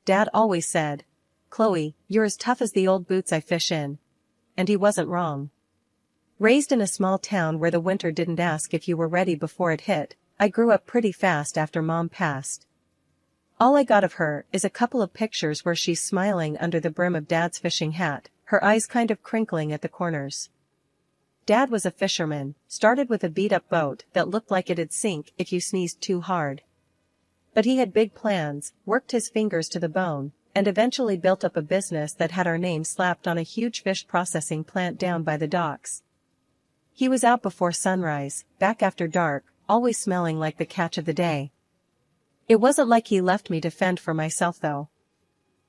Dad always said, "Chloe, you're as tough as the old boots I fish in." And he wasn't wrong. Raised in a small town where the winter didn't ask if you were ready before it hit, I grew up pretty fast after Mom passed. All I got of her is a couple of pictures where she's smiling under the brim of Dad's fishing hat, her eyes kind of crinkling at the corners. Dad was a fisherman, started with a beat-up boat that looked like it'd sink if you sneezed too hard. But he had big plans, worked his fingers to the bone, and eventually built up a business that had our name slapped on a huge fish processing plant down by the docks. He was out before sunrise, back after dark, always smelling like the catch of the day. It wasn't like he left me to fend for myself though.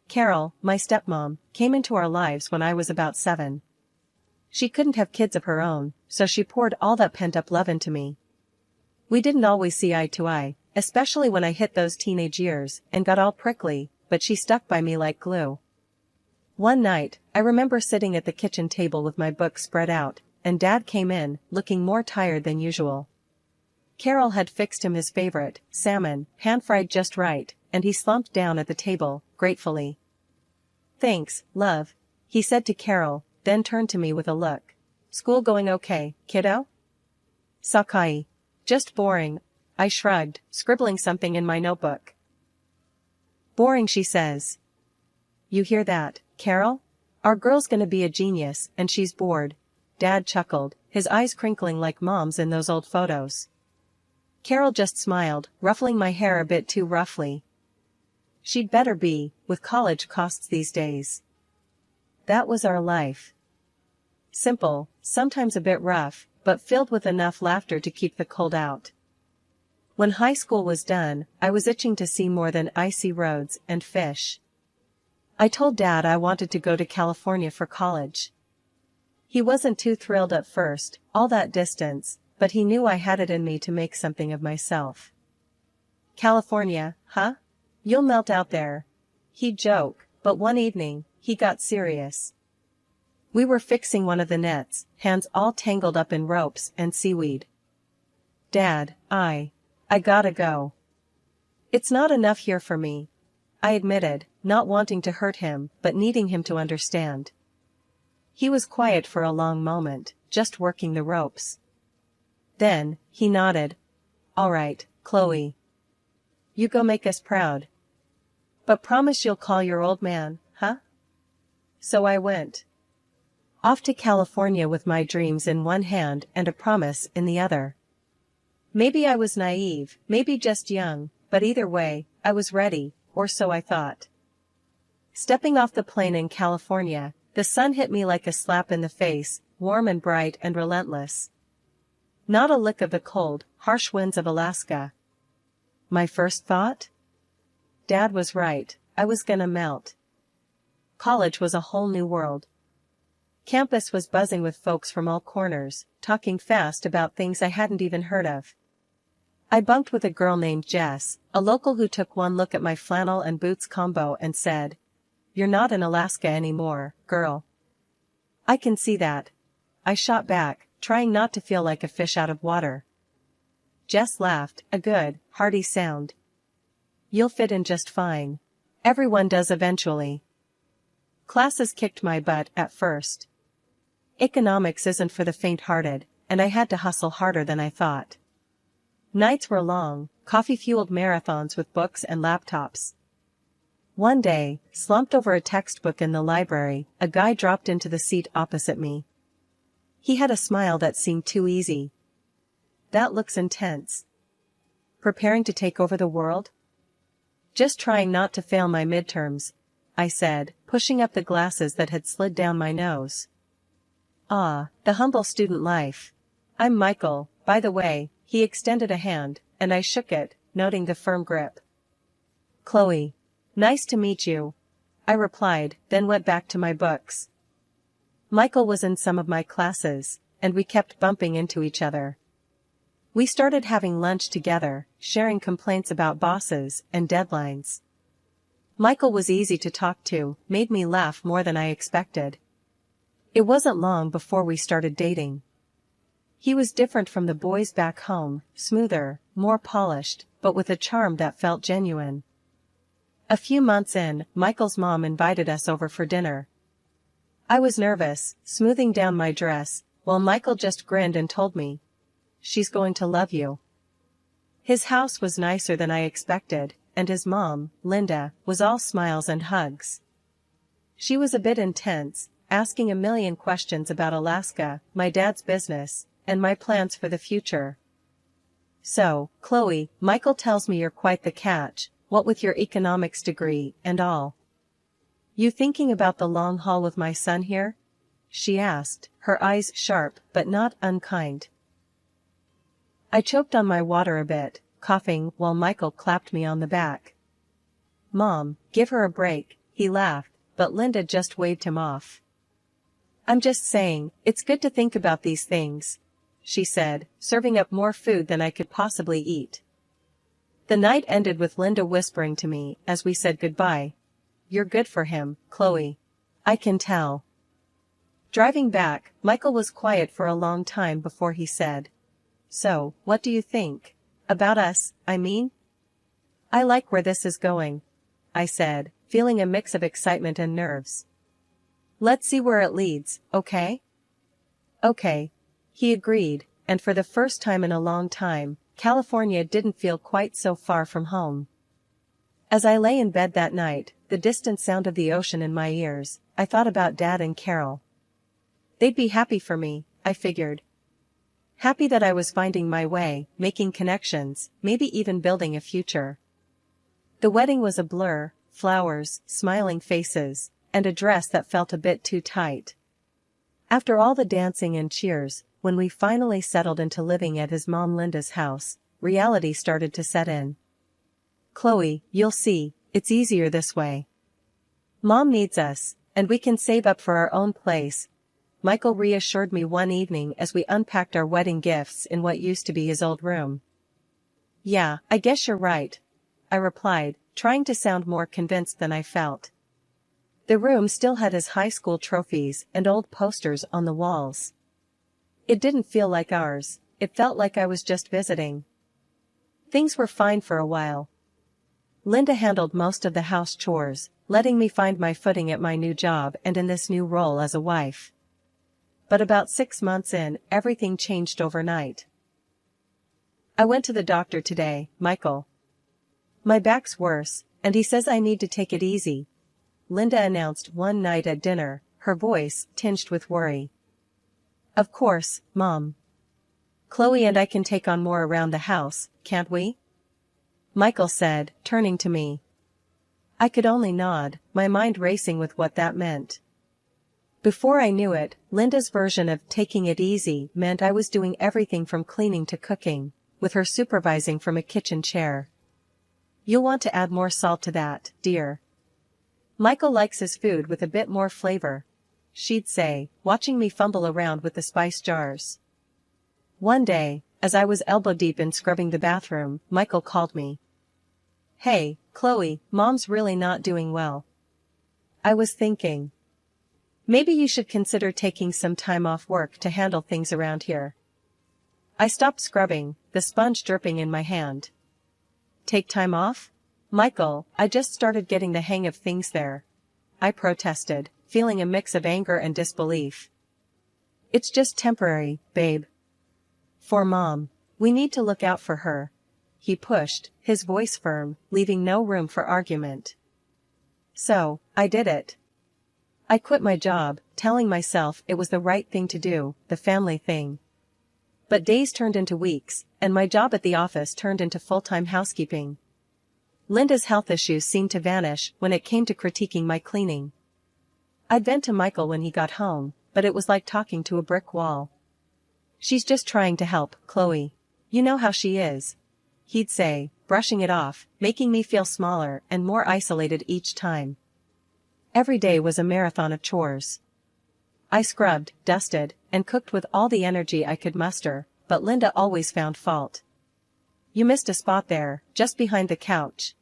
Carol, my stepmom, came into our lives when I was about 7. She couldn't have kids of her own, so she poured all that pent-up love into me. We didn't always see eye to eye, especially when I hit those teenage years and got all prickly, but she stuck by me like glue. One night, I remember sitting at the kitchen table with my book spread out, and Dad came in, looking more tired than usual. Carol had fixed him his favorite, salmon, hand-fried just right, and he slumped down at the table, gratefully. "Thanks, love," he said to Carol, then turned to me with a look. "School going okay, kiddo?" "Sakai. Just boring," I shrugged, scribbling something in my notebook. "Boring," she says. "You hear that, Carol? Our girl's gonna be a genius, and she's bored." Dad chuckled, his eyes crinkling like Mom's in those old photos. Carol just smiled, ruffling my hair a bit too roughly. "She'd better be, with college costs these days." That was our life. Simple, sometimes a bit rough, but filled with enough laughter to keep the cold out. When high school was done, I was itching to see more than icy roads and fish. I told Dad I wanted to go to California for college. He wasn't too thrilled at first, all that distance, but he knew I had it in me to make something of myself. "California, huh? You'll melt out there." He'd joke, but one evening, he got serious. We were fixing one of the nets, hands all tangled up in ropes and seaweed. "Dad, I gotta go. It's not enough here for me," I admitted, not wanting to hurt him but needing him to understand. He was quiet for a long moment, just working the ropes. Then, he nodded. "All right, Chloe. You go make us proud. But promise you'll call your old man, huh?" So I went. Off to California with my dreams in one hand and a promise in the other. Maybe I was naive, maybe just young, but either way, I was ready, or so I thought. Stepping off the plane in California, the sun hit me like a slap in the face, warm and bright and relentless. Not a lick of the cold, harsh winds of Alaska. My first thought? Dad was right, I was gonna melt. College was a whole new world. Campus was buzzing with folks from all corners, talking fast about things I hadn't even heard of. I bunked with a girl named Jess, a local who took one look at my flannel and boots combo and said, "You're not in Alaska anymore, girl." "I can see that," I shot back, trying not to feel like a fish out of water. Jess laughed, a good, hearty sound. "You'll fit in just fine. Everyone does eventually." Classes kicked my butt at first. Economics isn't for the faint-hearted, and I had to hustle harder than I thought. Nights were long, coffee-fueled marathons with books and laptops. One day, slumped over a textbook in the library, a guy dropped into the seat opposite me. He had a smile that seemed too easy. "That looks intense. Preparing to take over the world?" "Just trying not to fail my midterms," I said, pushing up the glasses that had slid down my nose. "Ah, the humble student life. I'm Michael, by the way." He extended a hand, and I shook it, noting the firm grip. "Chloe. Nice to meet you," I replied, then went back to my books. Michael was in some of my classes, and we kept bumping into each other. We started having lunch together, sharing complaints about bosses and deadlines. Michael was easy to talk to, made me laugh more than I expected. It wasn't long before we started dating. He was different from the boys back home, smoother, more polished, but with a charm that felt genuine. A few months in, Michael's mom invited us over for dinner. I was nervous, smoothing down my dress, while Michael just grinned and told me, "She's going to love you." His house was nicer than I expected, and his mom, Linda, was all smiles and hugs. She was a bit intense, asking a million questions about Alaska, my dad's business, and my plans for the future. "So, Chloe, Michael tells me you're quite the catch, what with your economics degree and all. You thinking about the long haul with my son here?" she asked, her eyes sharp but not unkind. I choked on my water a bit, coughing while Michael clapped me on the back. "Mom, give her a break," he laughed, but Linda just waved him off. "I'm just saying, it's good to think about these things," she said, serving up more food than I could possibly eat. The night ended with Linda whispering to me as we said goodbye, "You're good for him, Chloe. I can tell." Driving back, Michael was quiet for a long time before he said, "So, what do you think? About us, I mean?" "I like where this is going," I said, feeling a mix of excitement and nerves. "Let's see where it leads, okay?" "Okay," he agreed, and for the first time in a long time, California didn't feel quite so far from home. As I lay in bed that night, the distant sound of the ocean in my ears, I thought about Dad and Carol. They'd be happy for me, I figured. Happy that I was finding my way, making connections, maybe even building a future. The wedding was a blur, flowers, smiling faces, and a dress that felt a bit too tight. After all the dancing and cheers, when we finally settled into living at his mom Linda's house, reality started to set in. "Chloe, you'll see, it's easier this way. Mom needs us, and we can save up for our own place," Michael reassured me one evening as we unpacked our wedding gifts in what used to be his old room. "Yeah, I guess you're right," I replied, trying to sound more convinced than I felt. The room still had his high school trophies and old posters on the walls. It didn't feel like ours, it felt like I was just visiting. Things were fine for a while. Linda handled most of the house chores, letting me find my footing at my new job and in this new role as a wife. But about 6 months in, everything changed overnight. "I went to the doctor today, Michael. My back's worse, and he says I need to take it easy," Linda announced one night at dinner, her voice tinged with worry. "Of course, Mom. Chloe and I can take on more around the house, can't we?" Michael said, turning to me. I could only nod, my mind racing with what that meant. Before I knew it, Linda's version of taking it easy meant I was doing everything from cleaning to cooking, with her supervising from a kitchen chair. "You'll want to add more salt to that, dear. Michael likes his food with a bit more flavor," she'd say, watching me fumble around with the spice jars. One day, as I was elbow-deep in scrubbing the bathroom, Michael called me. "Hey, Chloe, Mom's really not doing well." I was thinking, maybe you should consider taking some time off work to handle things around here. I stopped scrubbing, the sponge dripping in my hand. "Take time off? Michael, I just started getting the hang of things there," I protested, feeling a mix of anger and disbelief. "It's just temporary, babe. For Mom. We need to look out for her," he pushed, his voice firm, leaving no room for argument. So, I did it. I quit my job, telling myself it was the right thing to do, the family thing. But days turned into weeks, and my job at the office turned into full-time housekeeping. Linda's health issues seemed to vanish when it came to critiquing my cleaning. I'd vent to Michael when he got home, but it was like talking to a brick wall. "She's just trying to help, Chloe. You know how she is," he'd say, brushing it off, making me feel smaller and more isolated each time. Every day was a marathon of chores. I scrubbed, dusted, and cooked with all the energy I could muster, but Linda always found fault. "You missed a spot there, just behind the couch.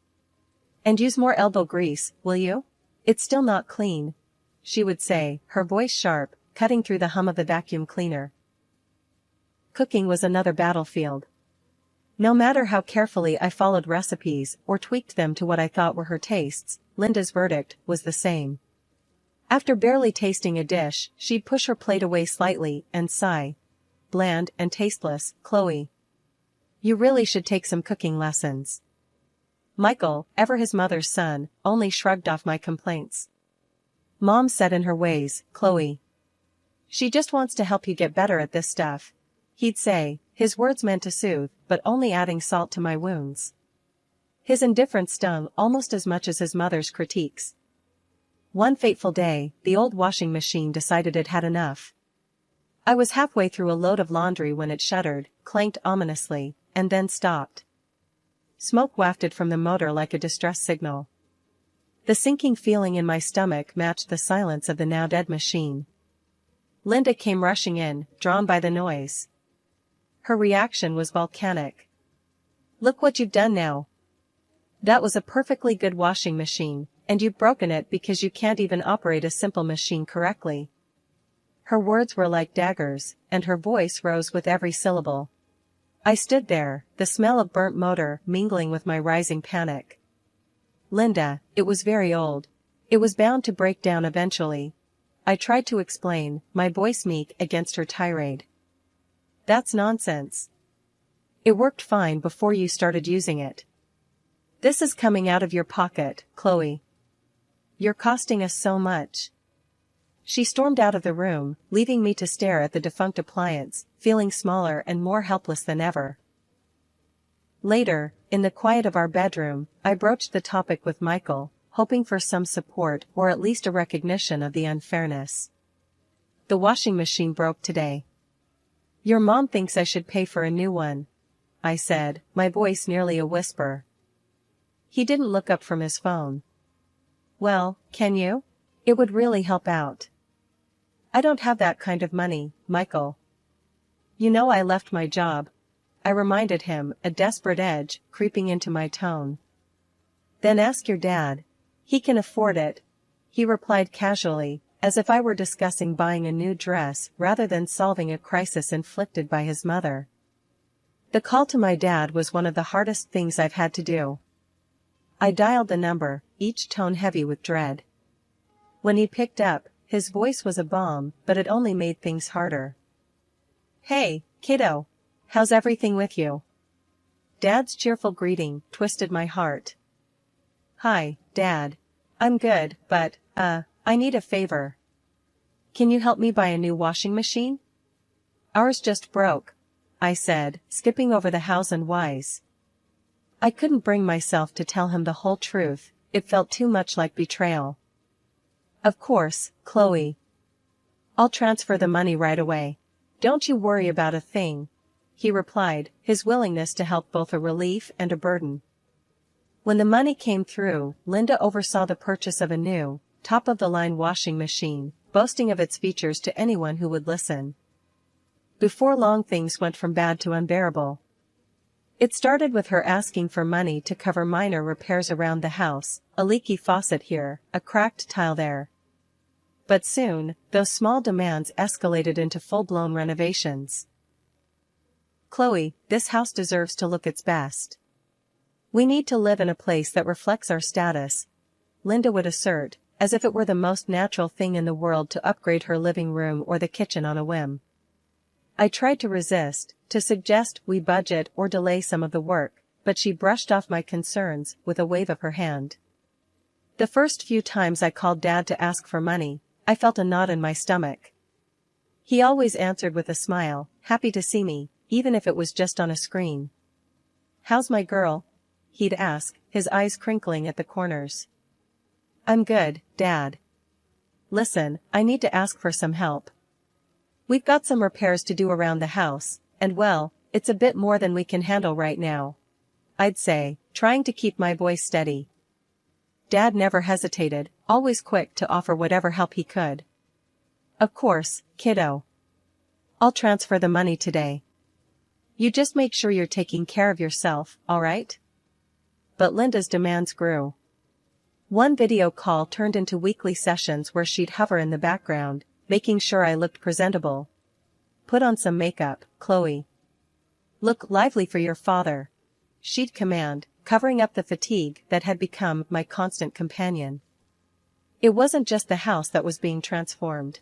And use more elbow grease, will you? It's still not clean," she would say, her voice sharp, cutting through the hum of the vacuum cleaner. Cooking was another battlefield. No matter how carefully I followed recipes or tweaked them to what I thought were her tastes, Linda's verdict was the same. After barely tasting a dish, she'd push her plate away slightly and sigh. Bland and tasteless, Chloe. You really should take some cooking lessons. Michael, ever his mother's son, only shrugged off my complaints. Mom's set in her ways, Chloe. She just wants to help you get better at this stuff, he'd say, his words meant to soothe, but only adding salt to my wounds. His indifference stung almost as much as his mother's critiques. One fateful day, the old washing machine decided it had enough. I was halfway through a load of laundry when it shuddered, clanked ominously, and then stopped. Smoke wafted from the motor like a distress signal. The sinking feeling in my stomach matched the silence of the now-dead machine. Linda came rushing in, drawn by the noise. Her reaction was volcanic. Look what you've done now. That was a perfectly good washing machine, and you've broken it because you can't even operate a simple machine correctly. Her words were like daggers, and her voice rose with every syllable. I stood there, the smell of burnt motor mingling with my rising panic. Linda, it was very old. It was bound to break down eventually. I tried to explain, my voice meek against her tirade. That's nonsense. It worked fine before you started using it. This is coming out of your pocket, Chloe. You're costing us so much. She stormed out of the room, leaving me to stare at the defunct appliance, feeling smaller and more helpless than ever. Later, in the quiet of our bedroom, I broached the topic with Michael, hoping for some support or at least a recognition of the unfairness. The washing machine broke today. Your mom thinks I should pay for a new one, I said, my voice nearly a whisper. He didn't look up from his phone. Well, can you? It would really help out. I don't have that kind of money, Michael. You know I left my job, I reminded him, a desperate edge creeping into my tone. Then ask your dad. He can afford it, he replied casually, as if I were discussing buying a new dress rather than solving a crisis inflicted by his mother. The call to my dad was one of the hardest things I've had to do. I dialed the number, each tone heavy with dread. When he picked up, his voice was a bomb, but it only made things harder. Hey, kiddo. How's everything with you? Dad's cheerful greeting twisted my heart. Hi, Dad. I'm good, but, I need a favor. Can you help me buy a new washing machine? Ours just broke, I said, skipping over the hows and whys. I couldn't bring myself to tell him the whole truth, it felt too much like betrayal. Of course, Chloe. I'll transfer the money right away. Don't you worry about a thing, he replied, his willingness to help both a relief and a burden. When the money came through, Linda oversaw the purchase of a new, top-of-the-line washing machine, boasting of its features to anyone who would listen. Before long things went from bad to unbearable. It started with her asking for money to cover minor repairs around the house, a leaky faucet here, a cracked tile there. But soon, those small demands escalated into full-blown renovations. Chloe, this house deserves to look its best. We need to live in a place that reflects our status, Linda would assert, as if it were the most natural thing in the world to upgrade her living room or the kitchen on a whim. I tried to resist, to suggest we budget or delay some of the work, but she brushed off my concerns with a wave of her hand. The first few times I called Dad to ask for money, I felt a knot in my stomach. He always answered with a smile, happy to see me, even if it was just on a screen. How's my girl? He'd ask, his eyes crinkling at the corners. I'm good, Dad. Listen, I need to ask for some help. We've got some repairs to do around the house, and well, it's a bit more than we can handle right now, I'd say, trying to keep my voice steady. Dad never hesitated, always quick to offer whatever help he could. Of course, kiddo. I'll transfer the money today. You just make sure you're taking care of yourself, all right? But Linda's demands grew. One video call turned into weekly sessions where she'd hover in the background, making sure I looked presentable. Put on some makeup, Chloe. "Look lively for your father," she'd command, covering up the fatigue that had become my constant companion. It wasn't just the house that was being transformed.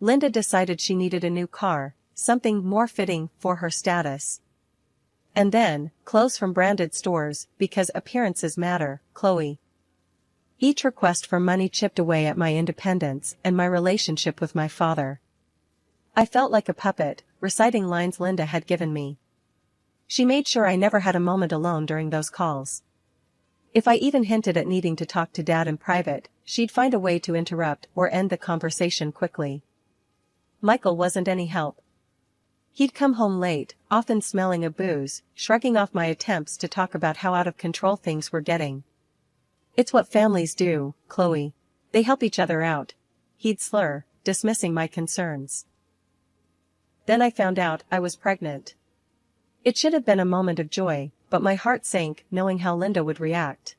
Linda decided she needed a new car, something more fitting for her status. And then, clothes from branded stores, because appearances matter, Chloe. Each request for money chipped away at my independence and my relationship with my father. I felt like a puppet, reciting lines Linda had given me. She made sure I never had a moment alone during those calls. If I even hinted at needing to talk to Dad in private, she'd find a way to interrupt or end the conversation quickly. Michael wasn't any help. He'd come home late, often smelling of booze, shrugging off my attempts to talk about how out of control things were getting. "It's what families do, Chloe. They help each other out," he'd slur, dismissing my concerns. Then I found out I was pregnant. It should have been a moment of joy, but my heart sank knowing how Linda would react.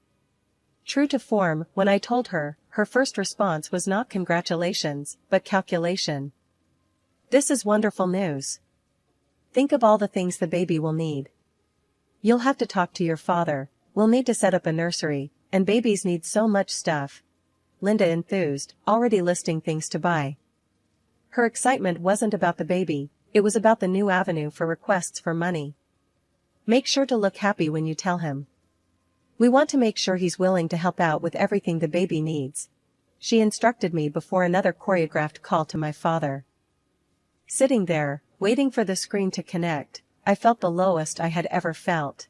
True to form, when I told her, her first response was not congratulations, but calculation. "This is wonderful news. Think of all the things the baby will need. You'll have to talk to your father, we'll need to set up a nursery, and babies need so much stuff," Linda enthused, already listing things to buy. Her excitement wasn't about the baby, it was about the new avenue for requests for money. "Make sure to look happy when you tell him. We want to make sure he's willing to help out with everything the baby needs," she instructed me before another choreographed call to my father. Sitting there, waiting for the screen to connect, I felt the lowest I had ever felt.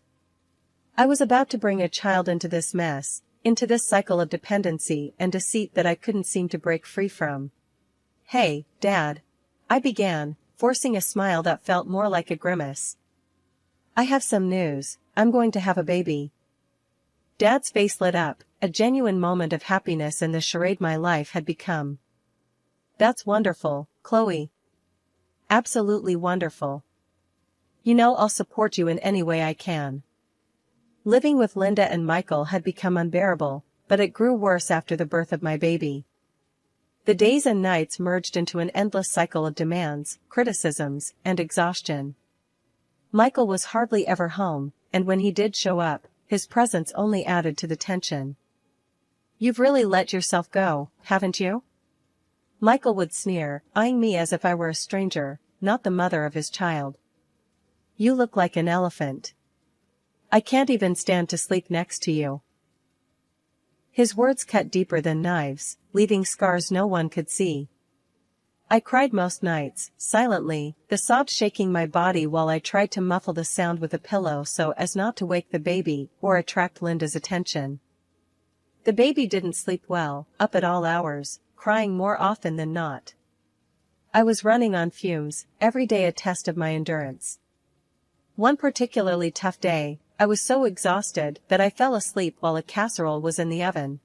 I was about to bring a child into this mess, into this cycle of dependency and deceit that I couldn't seem to break free from. "Hey, Dad," I began, forcing a smile that felt more like a grimace. "I have some news, I'm going to have a baby." Dad's face lit up, a genuine moment of happiness in the charade my life had become. "That's wonderful, Chloe. Absolutely wonderful. You know I'll support you in any way I can." Living with Linda and Michael had become unbearable, but it grew worse after the birth of my baby. The days and nights merged into an endless cycle of demands, criticisms, and exhaustion. Michael was hardly ever home, and when he did show up, his presence only added to the tension. "You've really let yourself go, haven't you?" Michael would sneer, eyeing me as if I were a stranger, not the mother of his child. "You look like an elephant. I can't even stand to sleep next to you." His words cut deeper than knives, leaving scars no one could see. I cried most nights, silently, the sobs shaking my body while I tried to muffle the sound with a pillow so as not to wake the baby or attract Linda's attention. The baby didn't sleep well, up at all hours, crying more often than not. I was running on fumes, every day a test of my endurance. One particularly tough day, I was so exhausted that I fell asleep while a casserole was in the oven.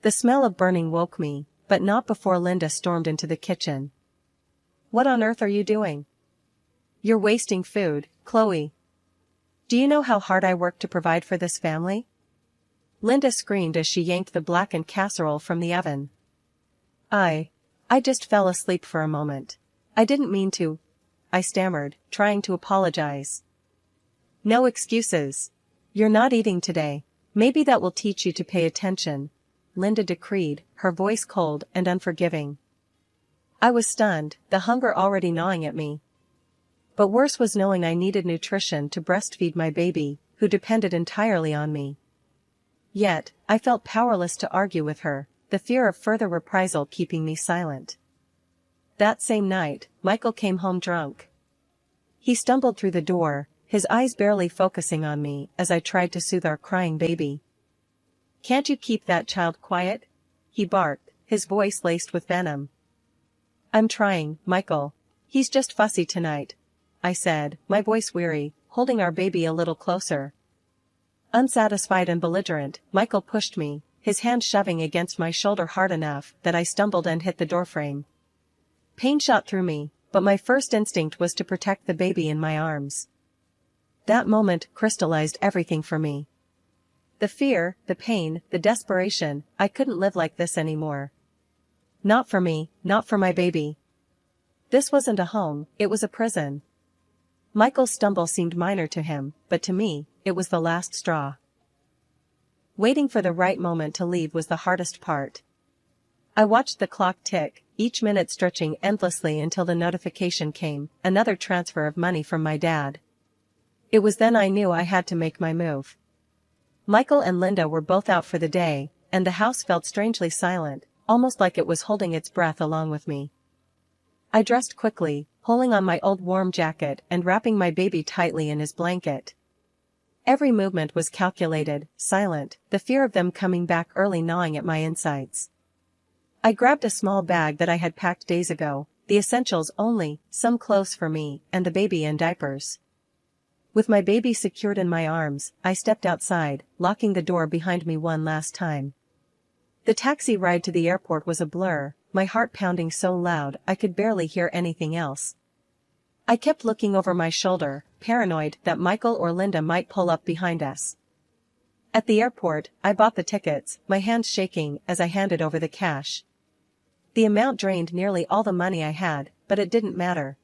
The smell of burning woke me, but not before Linda stormed into the kitchen. "What on earth are you doing? You're wasting food, Chloe. Do you know how hard I work to provide for this family?" Linda screamed as she yanked the blackened casserole from the oven. I just fell asleep for a moment. I didn't mean to," I stammered, trying to apologize. "No excuses. You're not eating today. Maybe that will teach you to pay attention," Linda decreed, her voice cold and unforgiving. I was stunned, the hunger already gnawing at me. But worse was knowing I needed nutrition to breastfeed my baby, who depended entirely on me. Yet, I felt powerless to argue with her, the fear of further reprisal keeping me silent. That same night, Michael came home drunk. He stumbled through the door, his eyes barely focusing on me as I tried to soothe our crying baby. "Can't you keep that child quiet?" he barked, his voice laced with venom. "I'm trying, Michael. He's just fussy tonight," I said, my voice weary, holding our baby a little closer. Unsatisfied and belligerent, Michael pushed me, his hand shoving against my shoulder hard enough that I stumbled and hit the doorframe. Pain shot through me, but my first instinct was to protect the baby in my arms. That moment crystallized everything for me. The fear, the pain, the desperation, I couldn't live like this anymore. Not for me, not for my baby. This wasn't a home, it was a prison. Michael's stumble seemed minor to him, but to me, it was the last straw. Waiting for the right moment to leave was the hardest part. I watched the clock tick, each minute stretching endlessly until the notification came, another transfer of money from my dad. It was then I knew I had to make my move. Michael and Linda were both out for the day, and the house felt strangely silent, almost like it was holding its breath along with me. I dressed quickly, pulling on my old warm jacket and wrapping my baby tightly in his blanket. Every movement was calculated, silent, the fear of them coming back early gnawing at my insides. I grabbed a small bag that I had packed days ago, the essentials only, some clothes for me, and the baby in diapers. With my baby secured in my arms, I stepped outside, locking the door behind me one last time. The taxi ride to the airport was a blur, my heart pounding so loud I could barely hear anything else. I kept looking over my shoulder, paranoid that Michael or Linda might pull up behind us. At the airport, I bought the tickets, my hands shaking as I handed over the cash. The amount drained nearly all the money I had, but it didn't matter.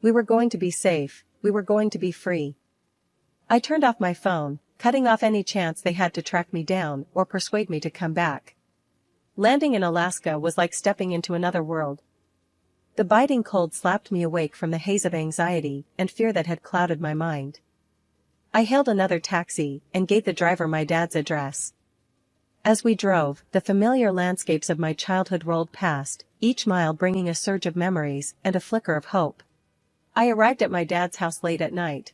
We were going to be safe, we were going to be free. I turned off my phone, cutting off any chance they had to track me down or persuade me to come back. Landing in Alaska was like stepping into another world. The biting cold slapped me awake from the haze of anxiety and fear that had clouded my mind. I hailed another taxi and gave the driver my dad's address. As we drove, the familiar landscapes of my childhood rolled past, each mile bringing a surge of memories and a flicker of hope. I arrived at my dad's house late at night.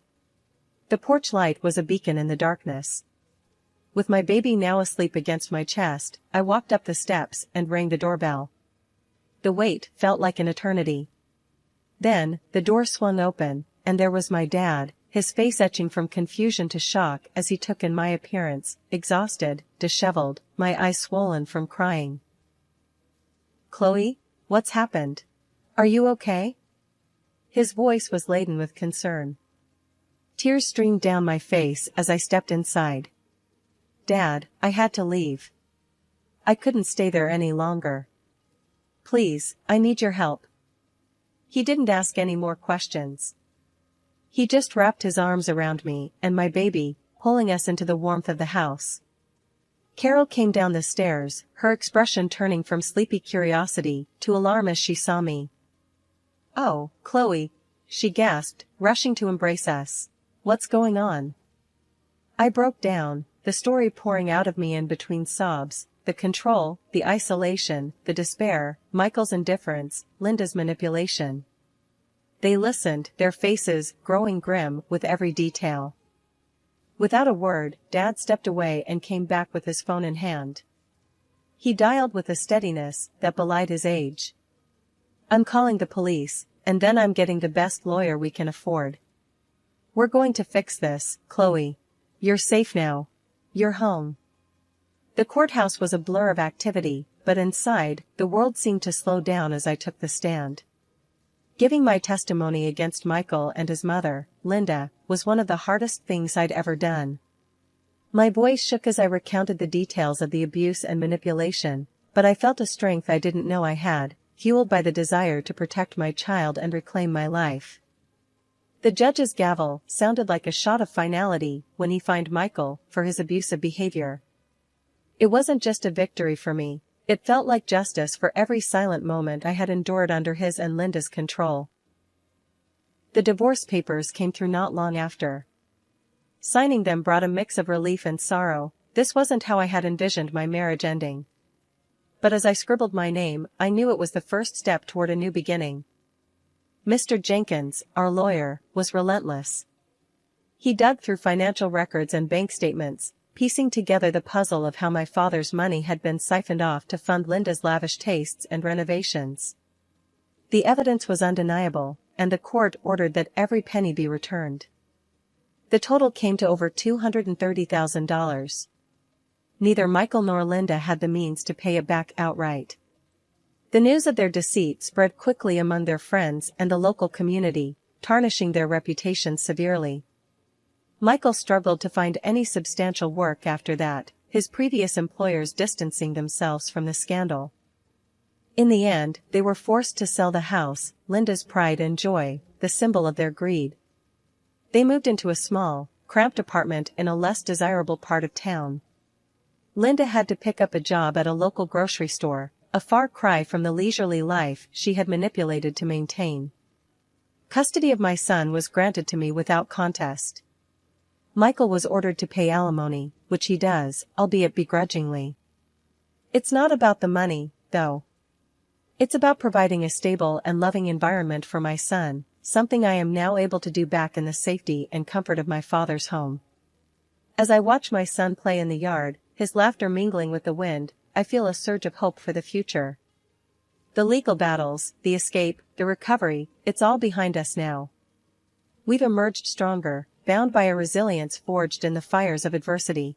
The porch light was a beacon in the darkness. With my baby now asleep against my chest, I walked up the steps and rang the doorbell. The wait felt like an eternity. Then, the door swung open, and there was my dad, his face etching from confusion to shock as he took in my appearance, exhausted, disheveled, my eyes swollen from crying. "Chloe, what's happened? Are you okay?" His voice was laden with concern. Tears streamed down my face as I stepped inside. "Dad, I had to leave. I couldn't stay there any longer. Please, I need your help." He didn't ask any more questions. He just wrapped his arms around me and my baby, pulling us into the warmth of the house. Carol came down the stairs, her expression turning from sleepy curiosity to alarm as she saw me. "Oh, Chloe," she gasped, rushing to embrace us. "What's going on?" I broke down, the story pouring out of me in between sobs, the control, the isolation, the despair, Michael's indifference, Linda's manipulation. They listened, their faces growing grim with every detail. Without a word, Dad stepped away and came back with his phone in hand. He dialed with a steadiness that belied his age. "I'm calling the police, and then I'm getting the best lawyer we can afford. We're going to fix this, Chloe. You're safe now. You're home." The courthouse was a blur of activity, but inside, the world seemed to slow down as I took the stand. Giving my testimony against Michael and his mother, Linda, was one of the hardest things I'd ever done. My voice shook as I recounted the details of the abuse and manipulation, but I felt a strength I didn't know I had, fueled by the desire to protect my child and reclaim my life. The judge's gavel sounded like a shot of finality when he fined Michael for his abusive behavior. It wasn't just a victory for me, it felt like justice for every silent moment I had endured under his and Linda's control. The divorce papers came through not long after. Signing them brought a mix of relief and sorrow. This wasn't how I had envisioned my marriage ending. But as I scribbled my name, I knew it was the first step toward a new beginning. Mr. Jenkins, our lawyer, was relentless. He dug through financial records and bank statements, piecing together the puzzle of how my father's money had been siphoned off to fund Linda's lavish tastes and renovations. The evidence was undeniable, and the court ordered that every penny be returned. The total came to over $230,000. Neither Michael nor Linda had the means to pay it back outright. The news of their deceit spread quickly among their friends and the local community, tarnishing their reputations severely. Michael struggled to find any substantial work after that, his previous employers distancing themselves from the scandal. In the end, they were forced to sell the house, Linda's pride and joy, the symbol of their greed. They moved into a small, cramped apartment in a less desirable part of town. Linda had to pick up a job at a local grocery store, a far cry from the leisurely life she had manipulated to maintain. Custody of my son was granted to me without contest. Michael was ordered to pay alimony, which he does, albeit begrudgingly. It's not about the money, though. It's about providing a stable and loving environment for my son, something I am now able to do back in the safety and comfort of my father's home. As I watch my son play in the yard, his laughter mingling with the wind, I feel a surge of hope for the future. The legal battles, the escape, the recovery, it's all behind us now. We've emerged stronger, bound by a resilience forged in the fires of adversity.